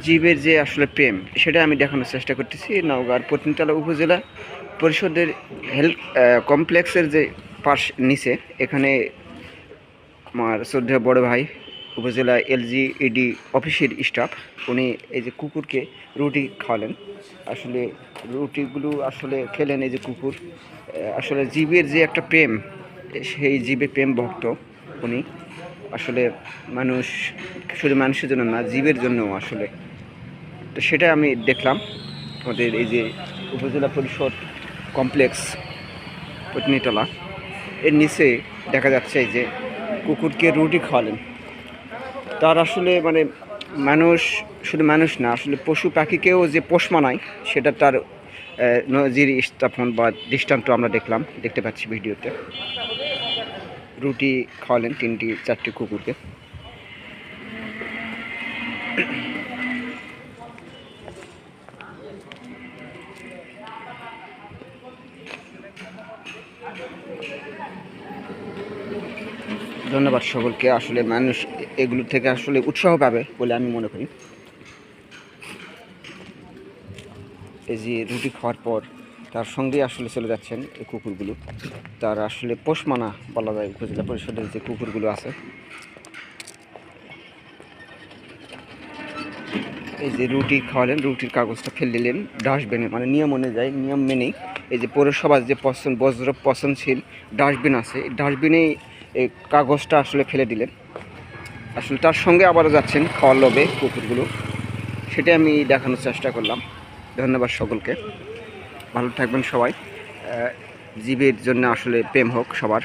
জীবের যে আসলে প্রেম সেটা আমি দেখানোর চেষ্টা করতেছি। নওগাঁর পত্নীতলা উপজেলা পরিষদের হেলথ কমপ্লেক্সের যে পাশ নিচে এখানে আমার শ্রদ্ধেয় বড় ভাই উপজেলা এলজিইডি অফিসের স্টাফ, উনি এই যে কুকুরকে রুটি খাওয়ালেন। আসলে রুটিগুলো আসলে খেলেন এই যে কুকুর। আসলে জীবের যে একটা প্রেম, সেই জীবের প্রেম ভক্ত উনি। আসলে মানুষ শুধু মানুষের জন্য না, জীবের জন্যও আসলে। তো সেটা আমি দেখলাম আমাদের এই যে উপজেলা পরিষদ কমপ্লেক্স পত্নীতলা, এর নিচে দেখা যাচ্ছে এই যে কুকুরকে রুটি খাওয়ালেন। তার আসলে মানে মানুষ শুধু মানুষ না, আসলে পশু পাখিকেও যে পোষ মানায় সেটা তার নজির স্থাপন বা দৃষ্টান্ত আমরা দেখতে পাচ্ছি ভিডিওতে। রুটি খাওয়ালেন 3-4টি কুকুরকে। ধন্যবাদ সকলকে। আসলে মানুষ এগুলো থেকে আসলে উৎসাহ পাবে বলে আমি মনে করি। এই যে রুটি খাওয়ার পর তার সঙ্গে আসলে চলে যাচ্ছেন এই কুকুরগুলো। তার আসলে পোষ মানা বলা যায় উপজেলা পরিষদের যে কুকুরগুলো আছে। এই যে রুটি খাওয়ালেন, রুটির কাগজটা ফেলে দিলেন ডাস্টবিনে, মানে নিয়ম অনুযায়ী, নিয়ম মেনেই। এই যে পৌরসভার যে বজ্র পচনশীল ডাস্টবিন আছে, এই ডাস্টবিনেই এই কাগজটা আসলে ফেলে দিলেন। আসলে তার সঙ্গে আবারও যাচ্ছেন খাওয়ার লোভে কুকুরগুলো। সেটাই আমি দেখানোর চেষ্টা করলাম। ধন্যবাদ সকলকে, ভালো থাকবেন সবাই। জীবের জন্য আসলে প্রেম হোক সবার।